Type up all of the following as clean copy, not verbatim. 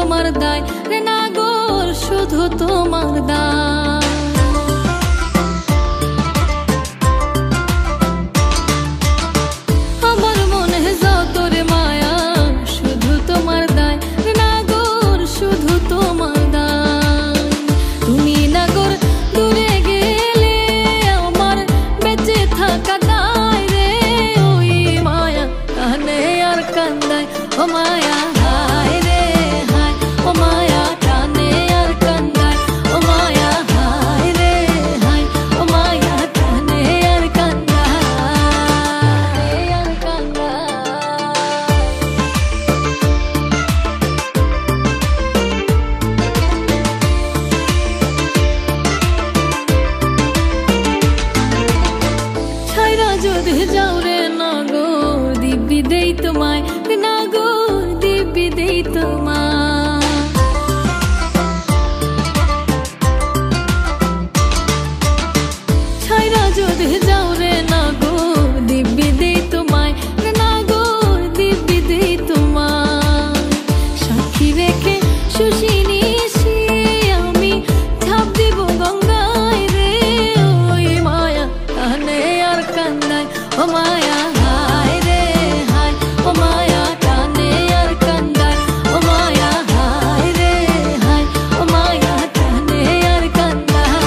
তোমার দায় রে নাগর, শুধু তোমার দায়। আমার মনে যত রে মায়া, শুধু তোমার দায় রে নাগর, শুধু তোমার দায়। তুমি নাগর দূরে গেলে আমার বেঁচে থাকা দায় রে, ওই মায়া কানে আর কান্দায়। ও মায়া হায় রে হায়, ও মায়া কানে আর কান্দায়। ও মায়া হায় রে হায়, ও মায়া কানে আর কান্দায়, আর কান্দায়। ছাইরা যদি যাও রে নাগর, দিব্যি দেই তোমায় রে নাগর, দিব্যি দেই তোমায়। ছাইরা যদি যাও রে নাগর, দিব্যি দেই তোমায় রে নাগর, দিব্যি দেই তোমায়। সাক্ষী রেখে শুষিনি আমি ঝাঁপ দিব গঙ্গায় রে, ওই মায়া কানে আর কান্দায়। ও মায়া হায় রে হায়, ও মায়া কানে আর কান্দায়। ও মায়া হায় রে হায়, ও মায়া কানে আর কান্দায়।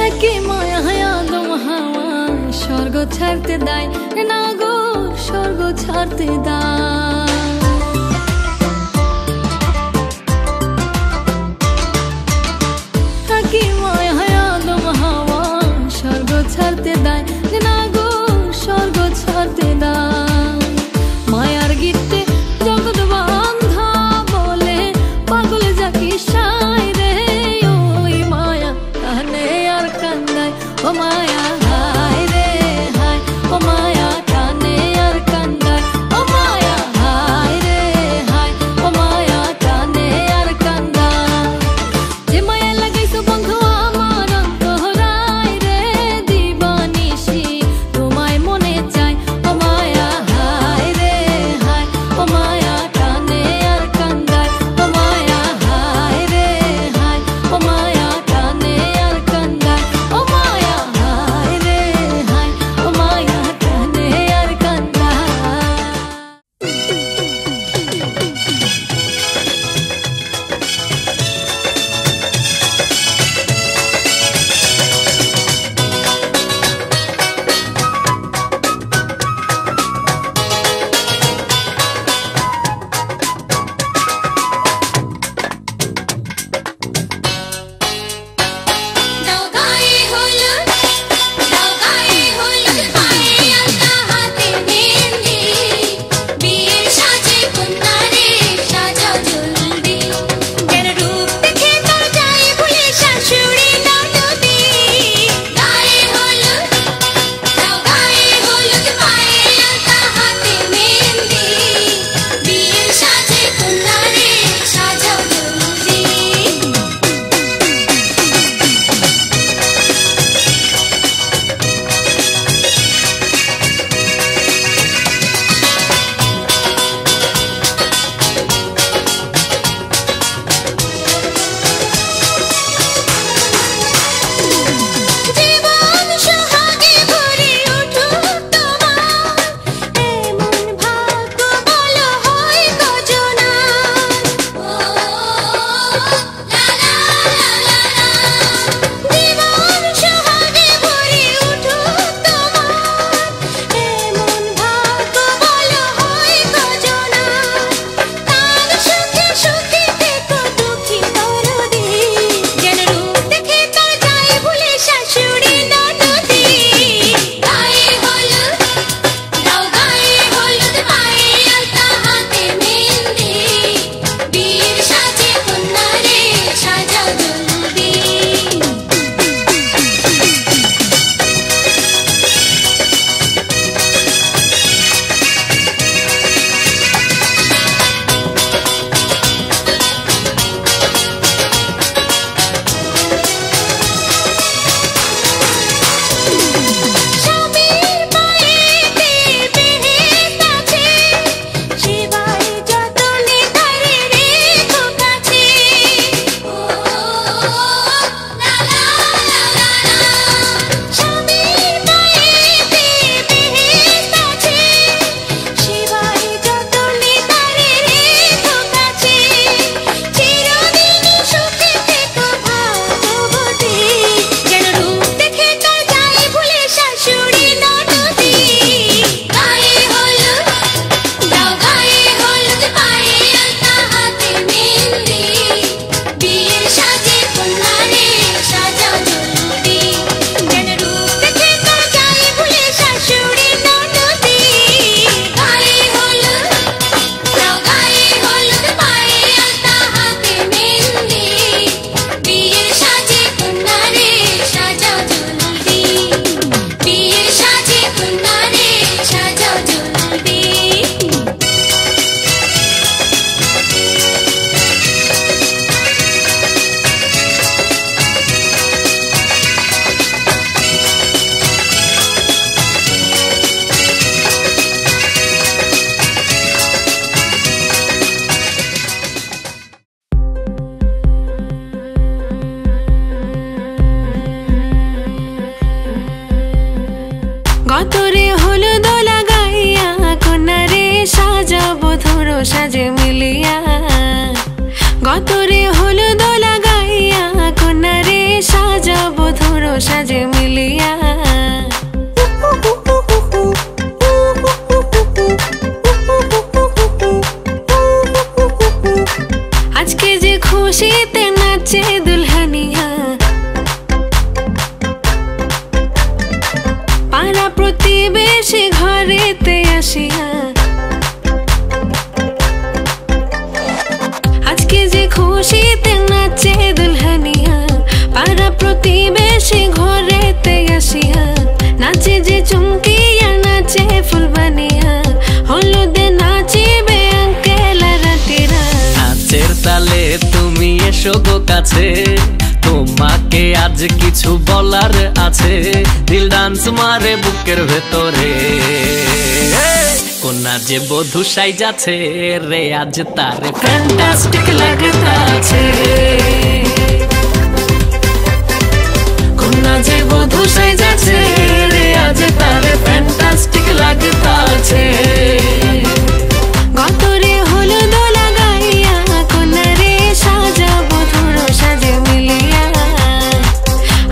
একে মায়া আদম হাওয়া স্বর্গ ছাড়তে দেয় রে নাগর, স্বর্গ ছাড়তে দেয়। একে মায়া আদম হাওয়া স্বর্গ ছাড়তে দেয় রে নাগর, স্বর্গ ছাড়তে দেয়। মায়ার গীতে জগৎ বান্ধা বলে পাগল যাকি সায় রে, ওই মায়া কানে আর কান্দায়। ও মায়া হায় রে হায়, ও মায়া কানে আর কান্দায়। ও মায়া হায় রে হায়, ও মায়া কানে আর কান্দায়। যে মায়া লাগাইছো বন্ধু আমার অন্তরায় রে, দিবানিশি গতরে হলুদ লাগাইয়া কন্যারে সাজাবো ধরো সাজে মিলিয়া গতরে হলুদ লাগাইয়া কন্যারে সাজাবো ধরো সাজে মিলিয়া আজকে যে খুশিতে নাচে দুলহানিয়া পাড়া প্রতিবেশী ঘরেতে আসিয়া আজকে যে খুশিতে নাচে দুলহানিয়া পাড়া প্রতিবেশী ঘরেতে আসিয়া নাচে যে চুমকিয়া নাচে ফুলবানিয়া হলুদে নাচিবে আঙ্কেল রাতিরা নাচের তালে তুমি এসো গো কাছে তোমাকে আজ কিছু বলার আছে দিল ডান্স মারে বুকের ভেতরে কোনা যে বধূ সাইজাছে রে আজ তারে ফ্যান্টাস্টিক লাগতাছে কোনা যে বধূ সাইজাছে রে আজ তারে ফ্যান্টাস্টিক লাগতাছে গতরে হলুদ লাগাইয়া কন্যারে সাজাবো ধরো সাজে মিলিয়া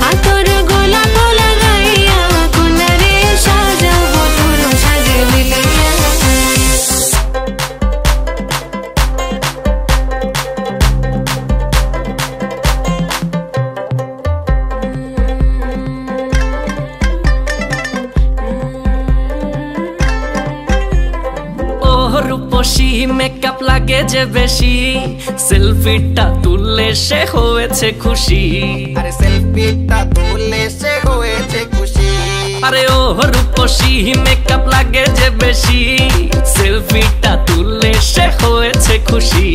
আতর গোলাপ লাগাইয়া কন্যারে সাজাবো ধরো সাজে মিলিয়া রূপসী মেকআপ লাগে যে বেশি সেলফিটা তুললে সে হয়েছে খুশি আরে সেলফিটা তুললে সে হয়েছে খুশি আরে ও রূপসী মেকআপ লাগে যে বেশি সেলফিটা তুললে সে হয়েছে খুশি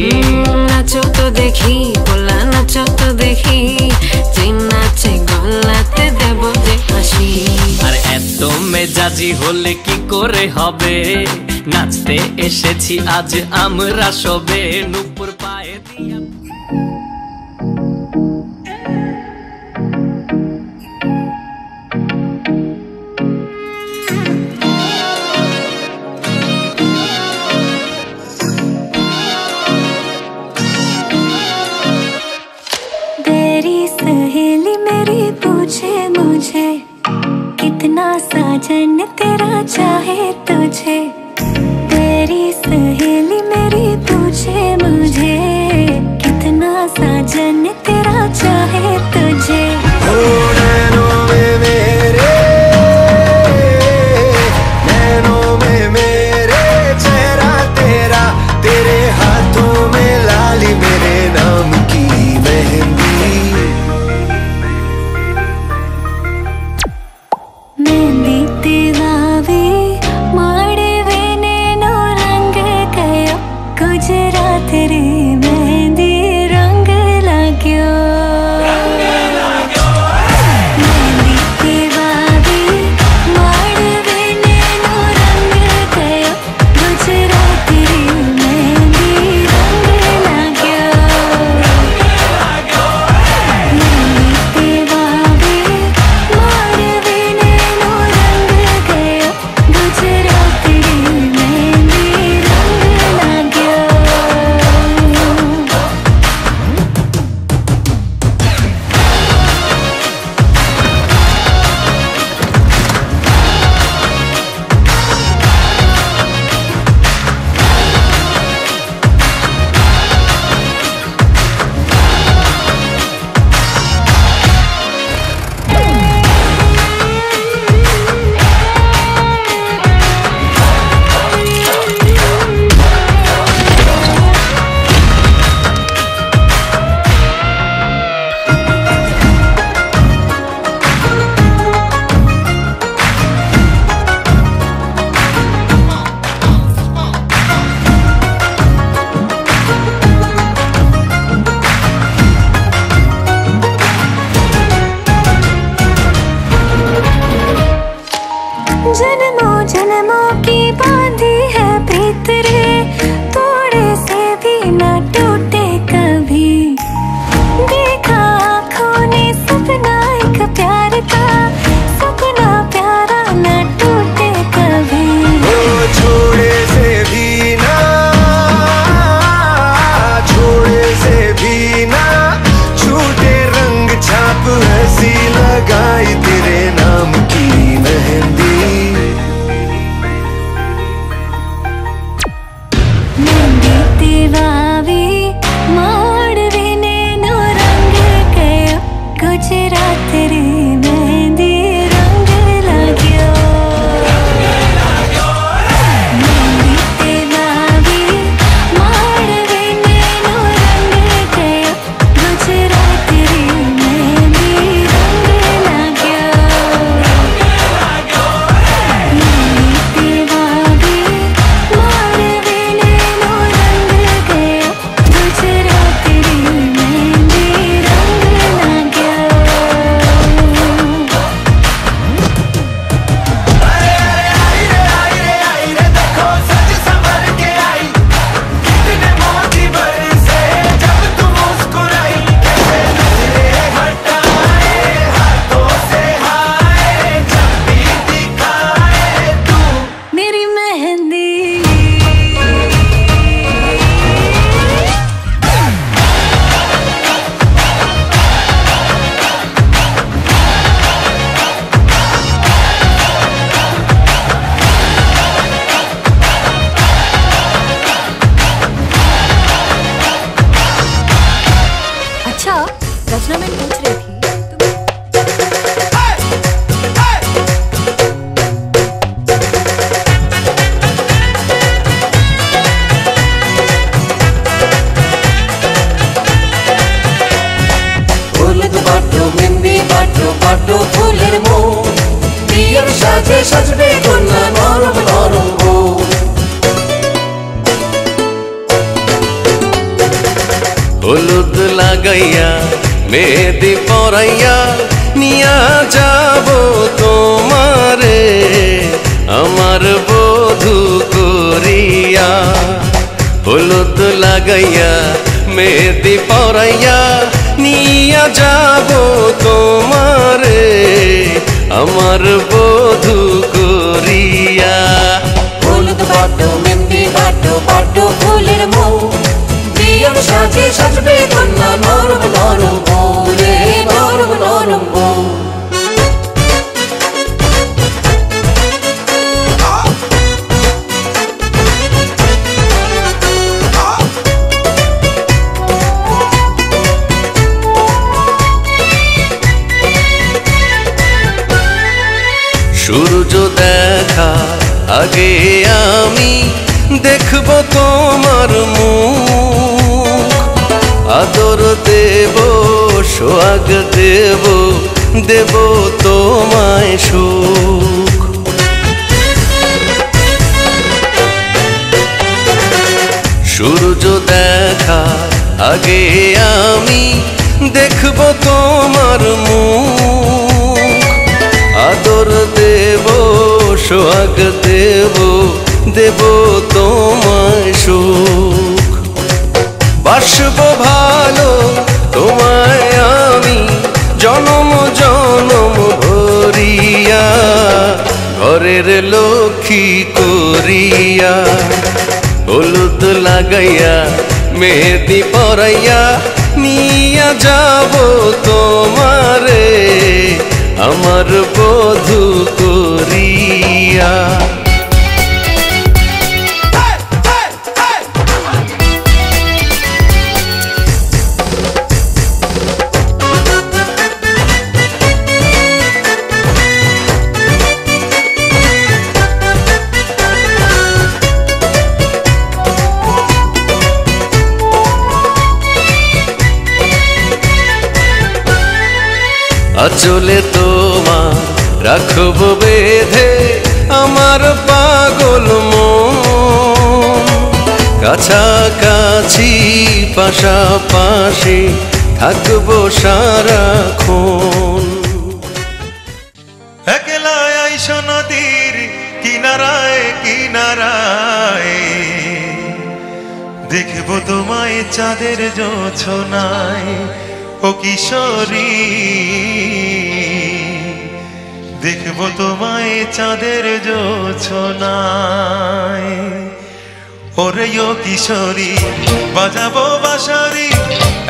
নাচো তো দেখি গোলা নাচো তো দেখি যে নাচে গলাতে দেব যে হাসি আরে এত মেজাজি হলে কি করে হবে নাচতে এসেছি আজ আমরা সবে নুপুর পায়ে দিয়া तेरी सहेली मेरी पूछे मुझे कितना साजन तेरा चाहे तुझे तेरी सहेली मेरी पूछे मुझे कितना साजन तेरा चाहे तुझे नैनों में मेरे नैनों में मेरे चेहरा तेरा तेरे हाथों में लाली मेरे नाम की मेहंदी मेहंदी तेरावे माड़वे नैनो रंग गयो गुजरात रे मेहंदी रंग लाग्यो मेहंदी तेरावे माड़वे नैनो रंग गयो गुजरात रे मेहंदी रंग लाग्यो मेहंदी तेरावे माड़वे नैनो रंग गयो गुजरात रे मेहंदी रंग लाग्यो जन्मों जन्मों की बांधी है प्रीत रे तोड़े से भी न टूटे कभी देखा आँखों ने सपना एक प्यार का सपना प्यारा न टूटे সাজে সাজবে কন্যা নরম নরম বউ। হলুদ লাগাইয়া মেহেদি পরাইয়া নিয়া যাব তোমারে আমার বধূ করিয়া। হলুদ লাগাইয়া মেহেদি পরাইয়া নিয়া যাব তোমারে আমার বধূ করিয়া। হলুদ বাটো মেহেদি বাটো বাটো ফুলের মৌ, বিয়ের সাজে সাজবে কন্যা নরম নরম বউ রে নরম নরম বউ। সূর্য দেখা আগে আমি দেখব তোমার মুখ, আদর দেব সোহাগ দেব দেব তোমায় সুখ। সূর্য দেখা আগে আমি দেখব তোমার মুখ, আদর দেব সোহাগ দেব দেব তোমায় সুখ। বাসব ভালো তোমায় আমি জনম জনম ভরিয়া, ঘরের লক্ষ্মী করিয়া। হলুদ লাগাইয়া মেহেদি পরাইয়া নিয়া যাব তোমারে আমার বধূ করিয়া। আঁচলে তোমার রাখব বেঁধে আমার পাগল মন, কাছাকাছি পাশাপাশি থাকবো সারাক্ষণ। একলা আইসো নদীর কিনারায় কিনারায়, দেখবো তোমায় চাঁদের জোছনায় ও কিশোরী, দেখবো তোমায় চাঁদের জোছনায়। ওরে ও কিশোরী বাজাবো বাঁশরি,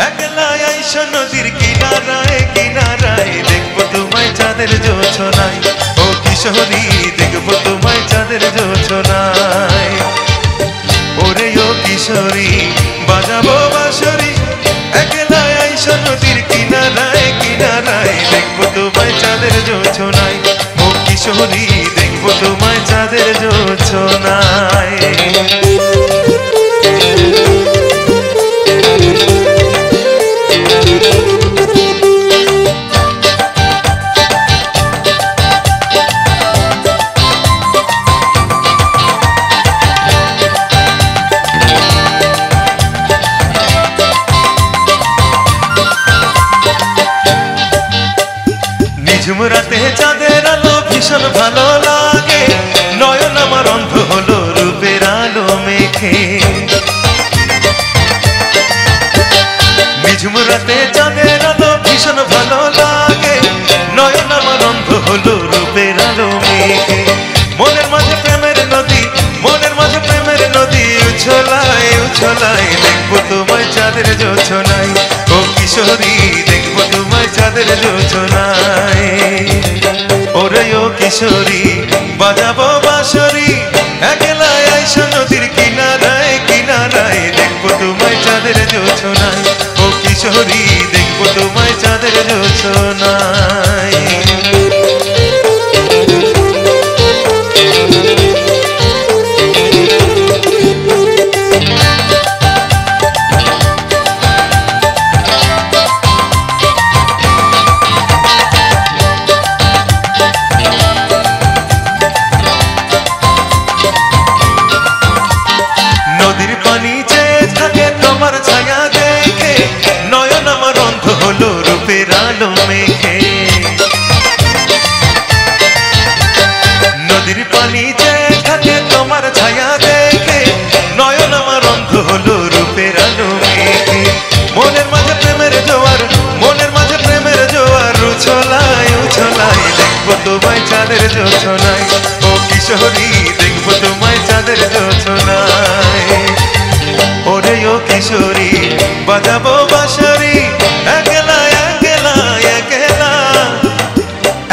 একলা আইসো নদীর কিনারায় কিনারায়, দেখবো তোমায় চাঁদের জোছনায় ও কিশোরী, দেখবো তোমায় চাঁদের জোছনায়। ওরে ও কিশোরী বাজাবো বাঁশরি, একলা আইসো নদীর কিনারায় কিনারায়, দেখবো তোমায় চাঁদের জোছনায় ও কিশোরী, দেখবো তোমায় চাঁদের জোছনায়। নিঝুম রাতে চাঁদের আলো ভীষণ ভালো লাগে, নয়ন আমার অন্ধ হলো রূপের আলো মেখে। নিঝুম রাতে চাঁদের আলো ভীষণ ভালো লাগে, নয়ন আমার অন্ধ হলো রূপের আলো মেখে। মনের মাঝে প্রেমের নদী, মনের মাঝে প্রেমের নদী উছলায় উছলায়, দেখবো তোমায় চাঁদের জোছনায় ও কিশোরী, দেখবো তোমায় চাঁদের জোছনায়। ওরে ও কিশোরী বাজাবো বাঁশরি, একলা আইসো নদীর কিনারায় কিনারায়, দেখবো তোমায় চাঁদের জোছনায় ও কিশোরী, দেখবো তোমায় চাঁদের জোছনায়। জোছনায় ও কিশোরী দেখবো তোমায় চাঁদের জোছনায় ওরে ও কিশোরী বাজাবো বাঁশরি একলা একলা একলা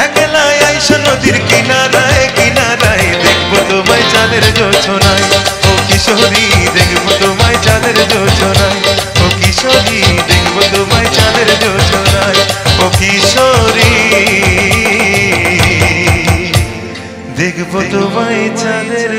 একলা আইসো নদীর কিনারায় কিনারায় দেখবো তোমায় চাঁদের জোছনায় ও কিশোরী দেখবো তোমায় চাঁদের জোছনায় ও কিশোরী দেখবো তোমায় চাঁদের জোছনায় ও কিশোরী দেখবো তোমায় চাঁদের